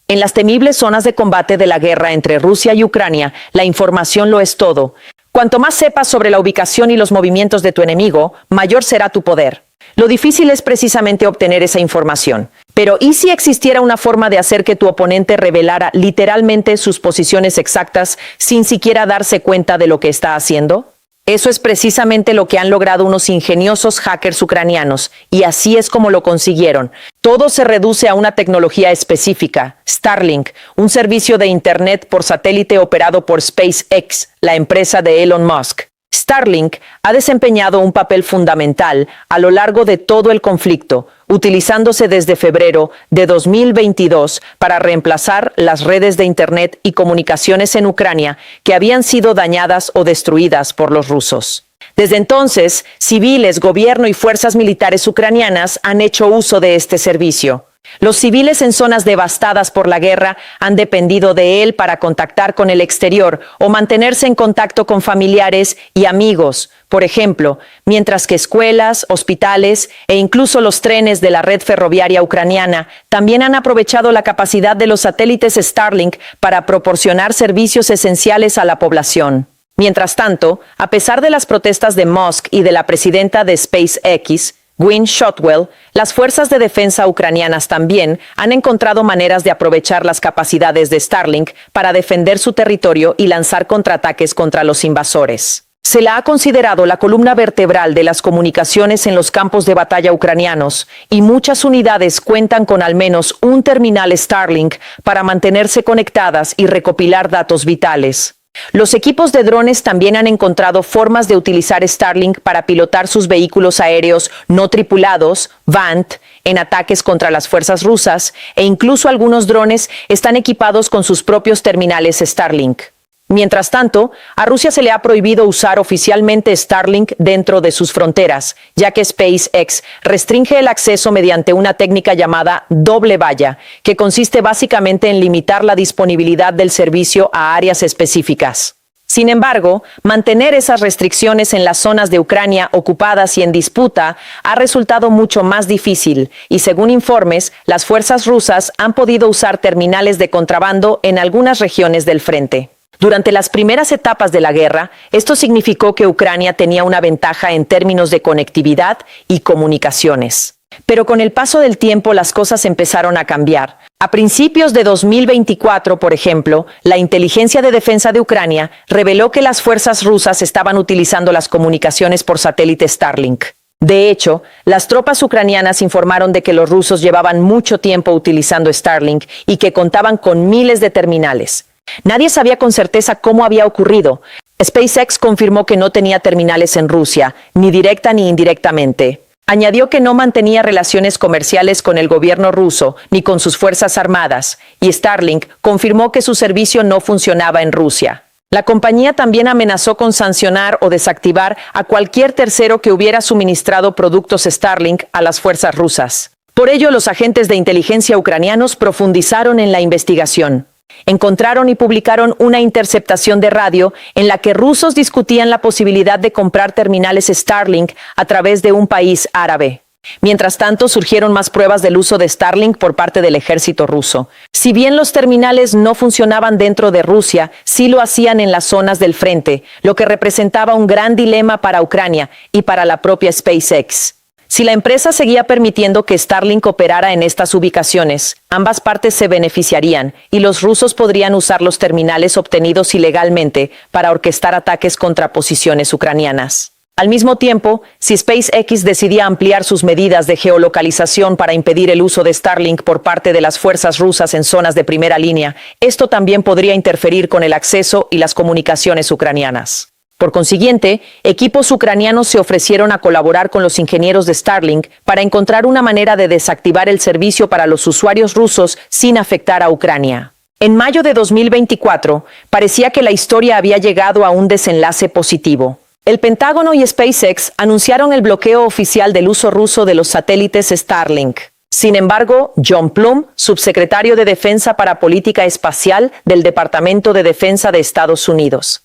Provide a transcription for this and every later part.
En las temibles zonas de combate de la guerra entre Rusia y Ucrania, la información lo es todo. Cuanto más sepas sobre la ubicación y los movimientos de tu enemigo, mayor será tu poder. Lo difícil es precisamente obtener esa información. Pero ¿y si existiera una forma de hacer que tu oponente revelara literalmente sus posiciones exactas sin siquiera darse cuenta de lo que está haciendo? Eso es precisamente lo que han logrado unos ingeniosos hackers ucranianos, y así es como lo consiguieron. Todo se reduce a una tecnología específica, Starlink, un servicio de Internet por satélite operado por SpaceX, la empresa de Elon Musk. Starlink ha desempeñado un papel fundamental a lo largo de todo el conflicto, utilizándose desde febrero de 2022 para reemplazar las redes de Internet y comunicaciones en Ucrania que habían sido dañadas o destruidas por los rusos. Desde entonces, civiles, gobierno y fuerzas militares ucranianas han hecho uso de este servicio. Los civiles en zonas devastadas por la guerra han dependido de él para contactar con el exterior o mantenerse en contacto con familiares y amigos, por ejemplo, mientras que escuelas, hospitales e incluso los trenes de la red ferroviaria ucraniana también han aprovechado la capacidad de los satélites Starlink para proporcionar servicios esenciales a la población. Mientras tanto, a pesar de las protestas de Musk y de la presidenta de SpaceX, Gwynne Shotwell, las fuerzas de defensa ucranianas también han encontrado maneras de aprovechar las capacidades de Starlink para defender su territorio y lanzar contraataques contra los invasores. Se la ha considerado la columna vertebral de las comunicaciones en los campos de batalla ucranianos, y muchas unidades cuentan con al menos un terminal Starlink para mantenerse conectadas y recopilar datos vitales. Los equipos de drones también han encontrado formas de utilizar Starlink para pilotar sus vehículos aéreos no tripulados, VANT, en ataques contra las fuerzas rusas, e incluso algunos drones están equipados con sus propios terminales Starlink. Mientras tanto, a Rusia se le ha prohibido usar oficialmente Starlink dentro de sus fronteras, ya que SpaceX restringe el acceso mediante una técnica llamada doble valla, que consiste básicamente en limitar la disponibilidad del servicio a áreas específicas. Sin embargo, mantener esas restricciones en las zonas de Ucrania ocupadas y en disputa ha resultado mucho más difícil, y según informes, las fuerzas rusas han podido usar terminales de contrabando en algunas regiones del frente. Durante las primeras etapas de la guerra, esto significó que Ucrania tenía una ventaja en términos de conectividad y comunicaciones. Pero con el paso del tiempo las cosas empezaron a cambiar. A principios de 2024, por ejemplo, la Inteligencia de Defensa de Ucrania reveló que las fuerzas rusas estaban utilizando las comunicaciones por satélite Starlink. De hecho, las tropas ucranianas informaron de que los rusos llevaban mucho tiempo utilizando Starlink y que contaban con miles de terminales. Nadie sabía con certeza cómo había ocurrido. SpaceX confirmó que no tenía terminales en Rusia, ni directa ni indirectamente. Añadió que no mantenía relaciones comerciales con el gobierno ruso ni con sus fuerzas armadas, y Starlink confirmó que su servicio no funcionaba en Rusia. La compañía también amenazó con sancionar o desactivar a cualquier tercero que hubiera suministrado productos Starlink a las fuerzas rusas. Por ello, los agentes de inteligencia ucranianos profundizaron en la investigación. Encontraron y publicaron una interceptación de radio en la que rusos discutían la posibilidad de comprar terminales Starlink a través de un país árabe. Mientras tanto, surgieron más pruebas del uso de Starlink por parte del ejército ruso. Si bien los terminales no funcionaban dentro de Rusia, sí lo hacían en las zonas del frente, lo que representaba un gran dilema para Ucrania y para la propia SpaceX. Si la empresa seguía permitiendo que Starlink operara en estas ubicaciones, ambas partes se beneficiarían y los rusos podrían usar los terminales obtenidos ilegalmente para orquestar ataques contra posiciones ucranianas. Al mismo tiempo, si SpaceX decidía ampliar sus medidas de geolocalización para impedir el uso de Starlink por parte de las fuerzas rusas en zonas de primera línea, esto también podría interferir con el acceso y las comunicaciones ucranianas. Por consiguiente, equipos ucranianos se ofrecieron a colaborar con los ingenieros de Starlink para encontrar una manera de desactivar el servicio para los usuarios rusos sin afectar a Ucrania. En mayo de 2024, parecía que la historia había llegado a un desenlace positivo. El Pentágono y SpaceX anunciaron el bloqueo oficial del uso ruso de los satélites Starlink. Sin embargo, John Plum, subsecretario de Defensa para Política Espacial del Departamento de Defensa de Estados Unidos,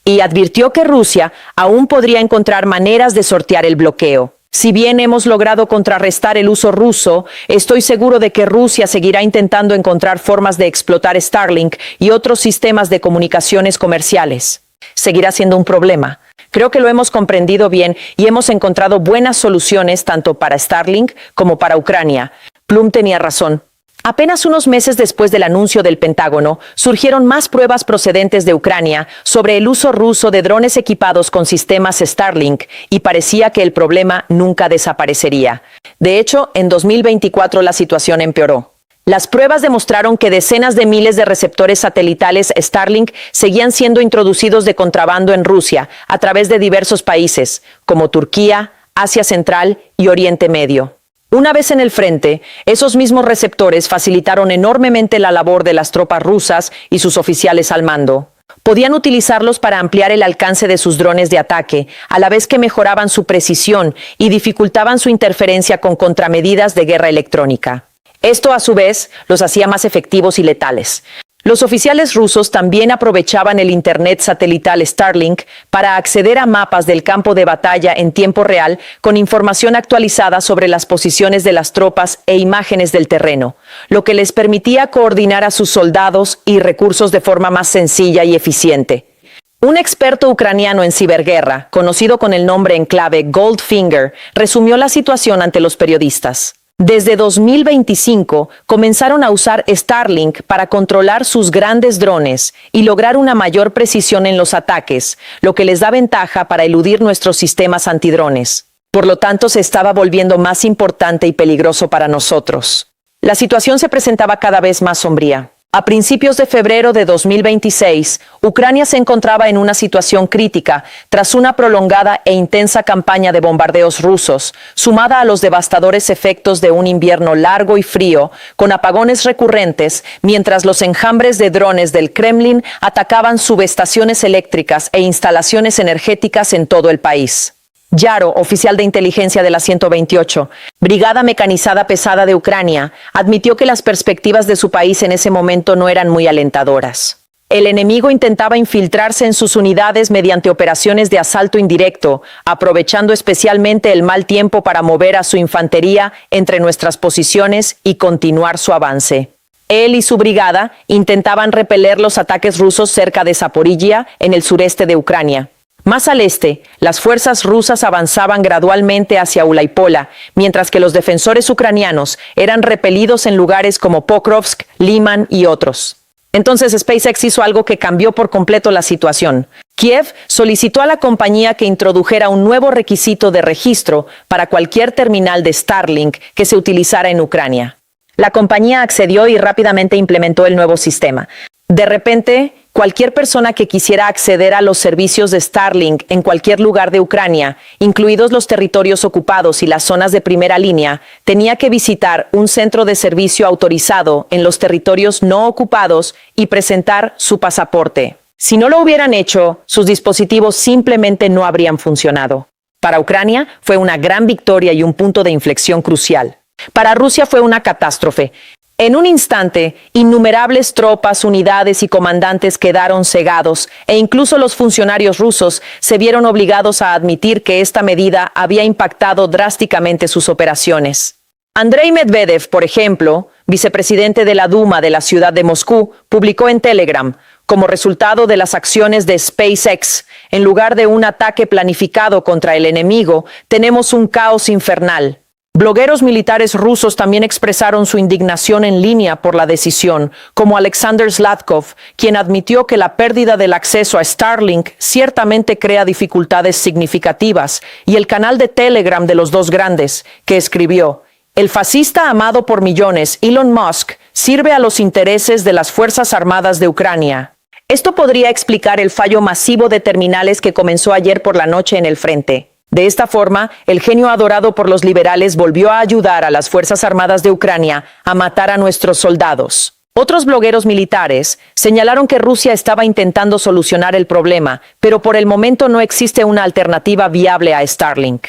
y advirtió que Rusia aún podría encontrar maneras de sortear el bloqueo. Si bien hemos logrado contrarrestar el uso ruso, estoy seguro de que Rusia seguirá intentando encontrar formas de explotar Starlink y otros sistemas de comunicaciones comerciales. Seguirá siendo un problema. Creo que lo hemos comprendido bien y hemos encontrado buenas soluciones tanto para Starlink como para Ucrania. Plum tenía razón. Apenas unos meses después del anuncio del Pentágono, surgieron más pruebas procedentes de Ucrania sobre el uso ruso de drones equipados con sistemas Starlink y parecía que el problema nunca desaparecería. De hecho, en 2024 la situación empeoró. Las pruebas demostraron que decenas de miles de receptores satelitales Starlink seguían siendo introducidos de contrabando en Rusia a través de diversos países, como Turquía, Asia Central y Oriente Medio. Una vez en el frente, esos mismos receptores facilitaron enormemente la labor de las tropas rusas y sus oficiales al mando. Podían utilizarlos para ampliar el alcance de sus drones de ataque, a la vez que mejoraban su precisión y dificultaban su interferencia con contramedidas de guerra electrónica. Esto, a su vez, los hacía más efectivos y letales. Los oficiales rusos también aprovechaban el Internet satelital Starlink para acceder a mapas del campo de batalla en tiempo real con información actualizada sobre las posiciones de las tropas e imágenes del terreno, lo que les permitía coordinar a sus soldados y recursos de forma más sencilla y eficiente. Un experto ucraniano en ciberguerra, conocido con el nombre en clave Goldfinger, resumió la situación ante los periodistas. Desde 2025 comenzaron a usar Starlink para controlar sus grandes drones y lograr una mayor precisión en los ataques, lo que les da ventaja para eludir nuestros sistemas antidrones. Por lo tanto, se estaba volviendo más importante y peligroso para nosotros. La situación se presentaba cada vez más sombría. A principios de febrero de 2026, Ucrania se encontraba en una situación crítica tras una prolongada e intensa campaña de bombardeos rusos, sumada a los devastadores efectos de un invierno largo y frío, con apagones recurrentes, mientras los enjambres de drones del Kremlin atacaban subestaciones eléctricas e instalaciones energéticas en todo el país. Yaro, oficial de inteligencia de la 128, Brigada Mecanizada Pesada de Ucrania, admitió que las perspectivas de su país en ese momento no eran muy alentadoras. El enemigo intentaba infiltrarse en sus unidades mediante operaciones de asalto indirecto, aprovechando especialmente el mal tiempo para mover a su infantería entre nuestras posiciones y continuar su avance. Él y su brigada intentaban repeler los ataques rusos cerca de Zaporizhia, en el sureste de Ucrania. Más al este, las fuerzas rusas avanzaban gradualmente hacia Ulaypola, mientras que los defensores ucranianos eran repelidos en lugares como Pokrovsk, Liman y otros. Entonces SpaceX hizo algo que cambió por completo la situación. Kiev solicitó a la compañía que introdujera un nuevo requisito de registro para cualquier terminal de Starlink que se utilizara en Ucrania. La compañía accedió y rápidamente implementó el nuevo sistema. De repente, cualquier persona que quisiera acceder a los servicios de Starlink en cualquier lugar de Ucrania, incluidos los territorios ocupados y las zonas de primera línea, tenía que visitar un centro de servicio autorizado en los territorios no ocupados y presentar su pasaporte. Si no lo hubieran hecho, sus dispositivos simplemente no habrían funcionado. Para Ucrania fue una gran victoria y un punto de inflexión crucial. Para Rusia fue una catástrofe. En un instante, innumerables tropas, unidades y comandantes quedaron cegados, e incluso los funcionarios rusos se vieron obligados a admitir que esta medida había impactado drásticamente sus operaciones. Andrei Medvedev, por ejemplo, vicepresidente de la Duma de la ciudad de Moscú, publicó en Telegram: como resultado de las acciones de SpaceX, en lugar de un ataque planificado contra el enemigo, tenemos un caos infernal. Blogueros militares rusos también expresaron su indignación en línea por la decisión, como Alexander Zlatkov, quien admitió que la pérdida del acceso a Starlink ciertamente crea dificultades significativas, y el canal de Telegram de los dos grandes, que escribió: el fascista amado por millones, Elon Musk, sirve a los intereses de las Fuerzas Armadas de Ucrania. Esto podría explicar el fallo masivo de terminales que comenzó ayer por la noche en el frente. De esta forma, el genio adorado por los liberales volvió a ayudar a las Fuerzas Armadas de Ucrania a matar a nuestros soldados. Otros blogueros militares señalaron que Rusia estaba intentando solucionar el problema, pero por el momento no existe una alternativa viable a Starlink.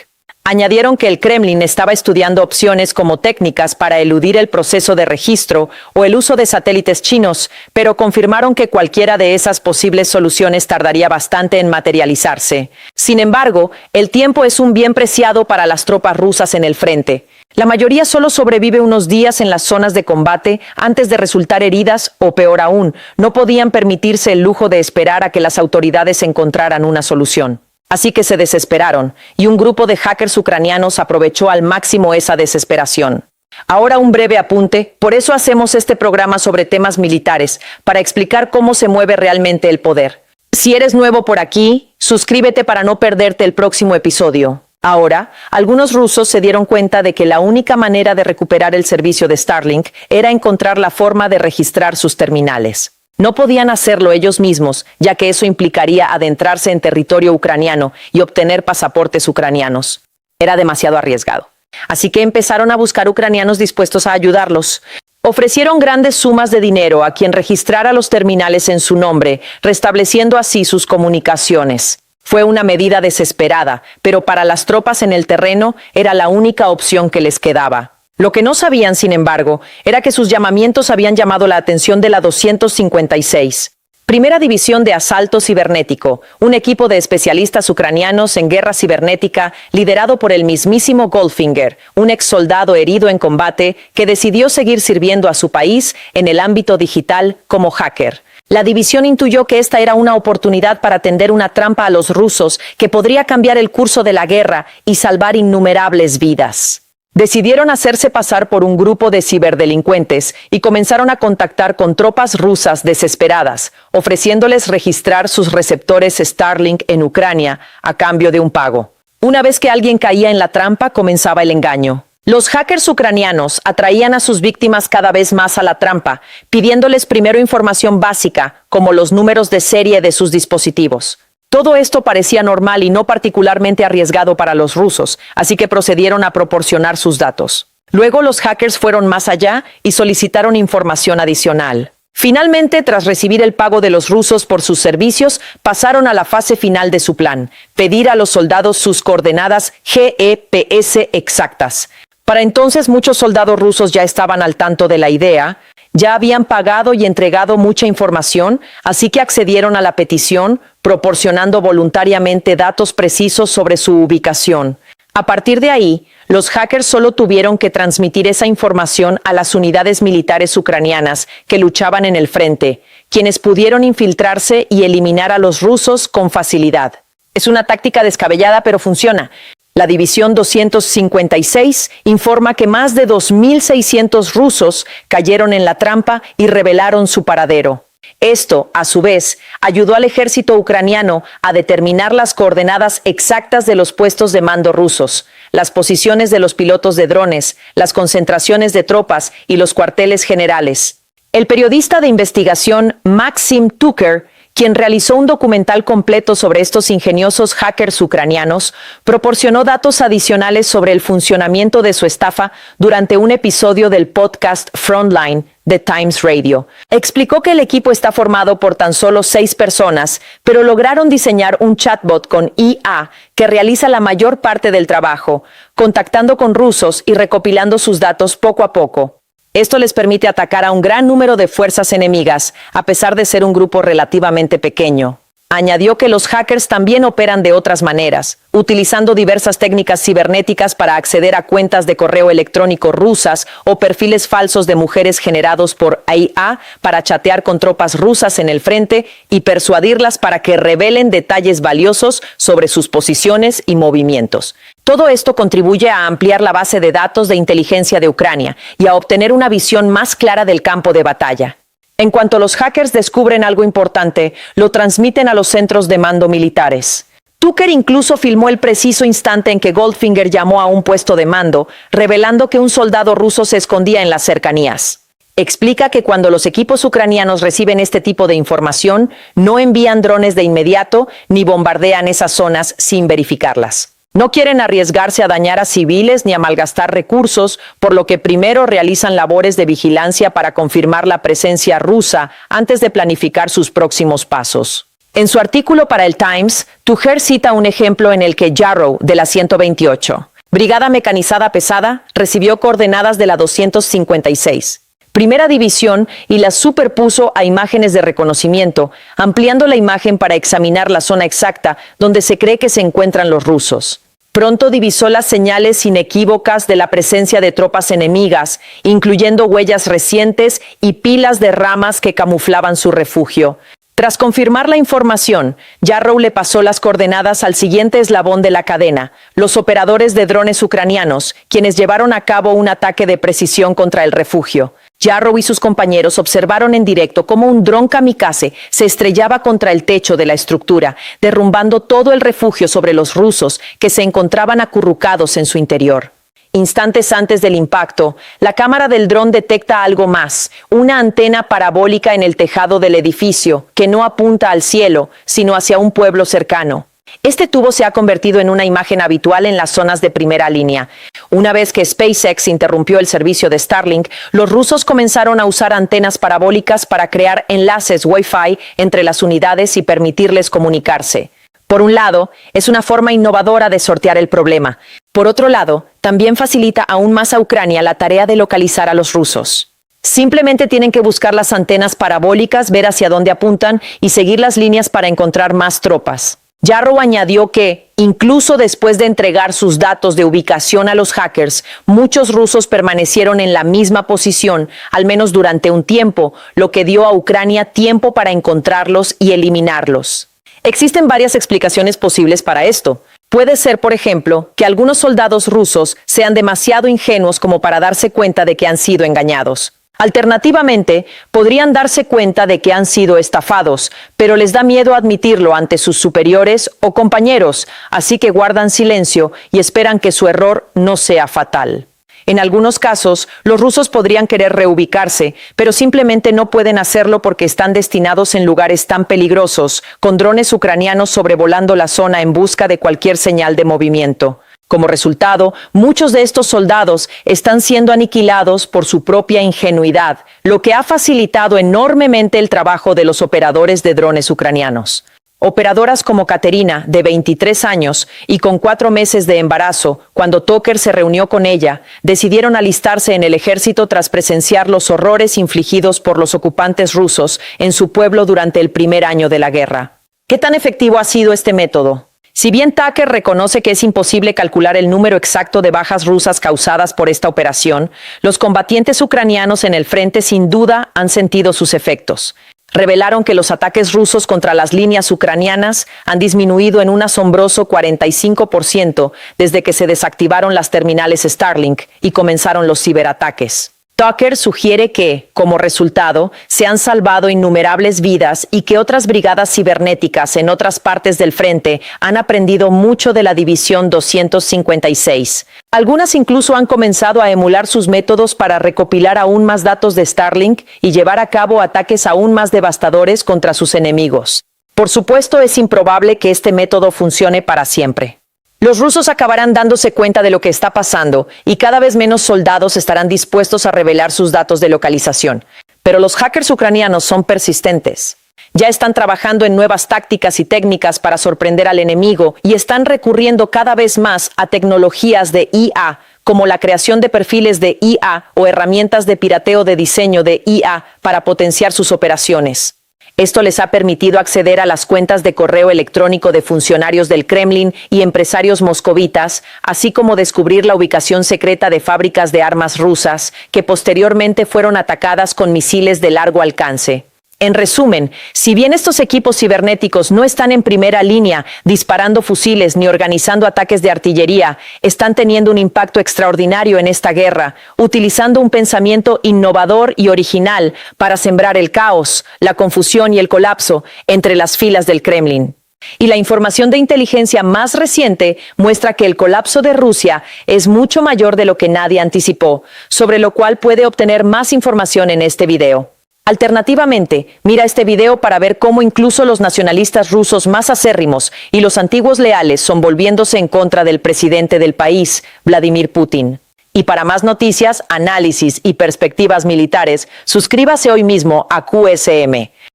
Añadieron que el Kremlin estaba estudiando opciones como técnicas para eludir el proceso de registro o el uso de satélites chinos, pero confirmaron que cualquiera de esas posibles soluciones tardaría bastante en materializarse. Sin embargo, el tiempo es un bien preciado para las tropas rusas en el frente. La mayoría solo sobrevive unos días en las zonas de combate antes de resultar heridas o, peor aún, no podían permitirse el lujo de esperar a que las autoridades encontraran una solución. Así que se desesperaron, y un grupo de hackers ucranianos aprovechó al máximo esa desesperación. Ahora un breve apunte, por eso hacemos este programa sobre temas militares, para explicar cómo se mueve realmente el poder. Si eres nuevo por aquí, suscríbete para no perderte el próximo episodio. Ahora, algunos rusos se dieron cuenta de que la única manera de recuperar el servicio de Starlink era encontrar la forma de registrar sus terminales. No podían hacerlo ellos mismos, ya que eso implicaría adentrarse en territorio ucraniano y obtener pasaportes ucranianos. Era demasiado arriesgado. Así que empezaron a buscar ucranianos dispuestos a ayudarlos. Ofrecieron grandes sumas de dinero a quien registrara los terminales en su nombre, restableciendo así sus comunicaciones. Fue una medida desesperada, pero para las tropas en el terreno era la única opción que les quedaba. Lo que no sabían, sin embargo, era que sus llamamientos habían llamado la atención de la 256. Primera División de Asalto Cibernético, un equipo de especialistas ucranianos en guerra cibernética liderado por el mismísimo Goldfinger, un ex soldado herido en combate que decidió seguir sirviendo a su país en el ámbito digital como hacker. La división intuyó que esta era una oportunidad para tender una trampa a los rusos que podría cambiar el curso de la guerra y salvar innumerables vidas. Decidieron hacerse pasar por un grupo de ciberdelincuentes y comenzaron a contactar con tropas rusas desesperadas, ofreciéndoles registrar sus receptores Starlink en Ucrania a cambio de un pago. Una vez que alguien caía en la trampa, comenzaba el engaño. Los hackers ucranianos atraían a sus víctimas cada vez más a la trampa, pidiéndoles primero información básica, como los números de serie de sus dispositivos. Todo esto parecía normal y no particularmente arriesgado para los rusos, así que procedieron a proporcionar sus datos. Luego los hackers fueron más allá y solicitaron información adicional. Finalmente, tras recibir el pago de los rusos por sus servicios, pasaron a la fase final de su plan, pedir a los soldados sus coordenadas GPS exactas. Para entonces muchos soldados rusos ya estaban al tanto de la idea, ya habían pagado y entregado mucha información, así que accedieron a la petición, proporcionando voluntariamente datos precisos sobre su ubicación. A partir de ahí, los hackers solo tuvieron que transmitir esa información a las unidades militares ucranianas que luchaban en el frente, quienes pudieron infiltrarse y eliminar a los rusos con facilidad. Es una táctica descabellada, pero funciona. La División 256 informa que más de 2.600 rusos cayeron en la trampa y revelaron su paradero. Esto, a su vez, ayudó al ejército ucraniano a determinar las coordenadas exactas de los puestos de mando rusos, las posiciones de los pilotos de drones, las concentraciones de tropas y los cuarteles generales. El periodista de investigación Maxim Tucker, quien realizó un documental completo sobre estos ingeniosos hackers ucranianos, proporcionó datos adicionales sobre el funcionamiento de su estafa durante un episodio del podcast Frontline de Times Radio. Explicó que el equipo está formado por tan solo 6 personas, pero lograron diseñar un chatbot con IA que realiza la mayor parte del trabajo, contactando con rusos y recopilando sus datos poco a poco. Esto les permite atacar a un gran número de fuerzas enemigas, a pesar de ser un grupo relativamente pequeño. Añadió que los hackers también operan de otras maneras, utilizando diversas técnicas cibernéticas para acceder a cuentas de correo electrónico rusas o perfiles falsos de mujeres generados por IA para chatear con tropas rusas en el frente y persuadirlas para que revelen detalles valiosos sobre sus posiciones y movimientos. Todo esto contribuye a ampliar la base de datos de inteligencia de Ucrania y a obtener una visión más clara del campo de batalla. En cuanto los hackers descubren algo importante, lo transmiten a los centros de mando militares. Tucker incluso filmó el preciso instante en que Goldfinger llamó a un puesto de mando, revelando que un soldado ruso se escondía en las cercanías. Explica que cuando los equipos ucranianos reciben este tipo de información, no envían drones de inmediato ni bombardean esas zonas sin verificarlas. No quieren arriesgarse a dañar a civiles ni a malgastar recursos, por lo que primero realizan labores de vigilancia para confirmar la presencia rusa antes de planificar sus próximos pasos. En su artículo para el Times, Tucker cita un ejemplo en el que Yarrow, de la 128, Brigada Mecanizada Pesada, recibió coordenadas de la 256. Primera División y las superpuso a imágenes de reconocimiento, ampliando la imagen para examinar la zona exacta donde se cree que se encuentran los rusos. Pronto divisó las señales inequívocas de la presencia de tropas enemigas, incluyendo huellas recientes y pilas de ramas que camuflaban su refugio. Tras confirmar la información, Yarrow le pasó las coordenadas al siguiente eslabón de la cadena, los operadores de drones ucranianos, quienes llevaron a cabo un ataque de precisión contra el refugio. Yarrow y sus compañeros observaron en directo cómo un dron kamikaze se estrellaba contra el techo de la estructura, derrumbando todo el refugio sobre los rusos que se encontraban acurrucados en su interior. Instantes antes del impacto, la cámara del dron detecta algo más, una antena parabólica en el tejado del edificio, que no apunta al cielo, sino hacia un pueblo cercano. Este tubo se ha convertido en una imagen habitual en las zonas de primera línea. Una vez que SpaceX interrumpió el servicio de Starlink, los rusos comenzaron a usar antenas parabólicas para crear enlaces Wi-Fi entre las unidades y permitirles comunicarse. Por un lado, es una forma innovadora de sortear el problema. Por otro lado, también facilita aún más a Ucrania la tarea de localizar a los rusos. Simplemente tienen que buscar las antenas parabólicas, ver hacia dónde apuntan y seguir las líneas para encontrar más tropas. Yarrow añadió que, incluso después de entregar sus datos de ubicación a los hackers, muchos rusos permanecieron en la misma posición, al menos durante un tiempo, lo que dio a Ucrania tiempo para encontrarlos y eliminarlos. Existen varias explicaciones posibles para esto. Puede ser, por ejemplo, que algunos soldados rusos sean demasiado ingenuos como para darse cuenta de que han sido engañados. Alternativamente, podrían darse cuenta de que han sido estafados, pero les da miedo admitirlo ante sus superiores o compañeros, así que guardan silencio y esperan que su error no sea fatal. En algunos casos, los rusos podrían querer reubicarse, pero simplemente no pueden hacerlo porque están destinados en lugares tan peligrosos, con drones ucranianos sobrevolando la zona en busca de cualquier señal de movimiento. Como resultado, muchos de estos soldados están siendo aniquilados por su propia ingenuidad, lo que ha facilitado enormemente el trabajo de los operadores de drones ucranianos. Operadoras como Katerina, de 23 años y con 4 meses de embarazo, cuando Tucker se reunió con ella, decidieron alistarse en el ejército tras presenciar los horrores infligidos por los ocupantes rusos en su pueblo durante el primer año de la guerra. ¿Qué tan efectivo ha sido este método? Si bien Tucker reconoce que es imposible calcular el número exacto de bajas rusas causadas por esta operación, los combatientes ucranianos en el frente sin duda han sentido sus efectos. Revelaron que los ataques rusos contra las líneas ucranianas han disminuido en un asombroso 45% desde que se desactivaron las terminales Starlink y comenzaron los ciberataques. Tucker sugiere que, como resultado, se han salvado innumerables vidas y que otras brigadas cibernéticas en otras partes del frente han aprendido mucho de la División 256. Algunas incluso han comenzado a emular sus métodos para recopilar aún más datos de Starlink y llevar a cabo ataques aún más devastadores contra sus enemigos. Por supuesto, es improbable que este método funcione para siempre. Los rusos acabarán dándose cuenta de lo que está pasando y cada vez menos soldados estarán dispuestos a revelar sus datos de localización. Pero los hackers ucranianos son persistentes. Ya están trabajando en nuevas tácticas y técnicas para sorprender al enemigo y están recurriendo cada vez más a tecnologías de IA, como la creación de perfiles de IA o herramientas de pirateo de diseño de IA para potenciar sus operaciones. Esto les ha permitido acceder a las cuentas de correo electrónico de funcionarios del Kremlin y empresarios moscovitas, así como descubrir la ubicación secreta de fábricas de armas rusas, que posteriormente fueron atacadas con misiles de largo alcance. En resumen, si bien estos equipos cibernéticos no están en primera línea disparando fusiles ni organizando ataques de artillería, están teniendo un impacto extraordinario en esta guerra, utilizando un pensamiento innovador y original para sembrar el caos, la confusión y el colapso entre las filas del Kremlin. Y la información de inteligencia más reciente muestra que el colapso de Rusia es mucho mayor de lo que nadie anticipó, sobre lo cual puede obtener más información en este video. Alternativamente, mira este video para ver cómo incluso los nacionalistas rusos más acérrimos y los antiguos leales son volviéndose en contra del presidente del país, Vladimir Putin. Y para más noticias, análisis y perspectivas militares, suscríbase hoy mismo a QSM.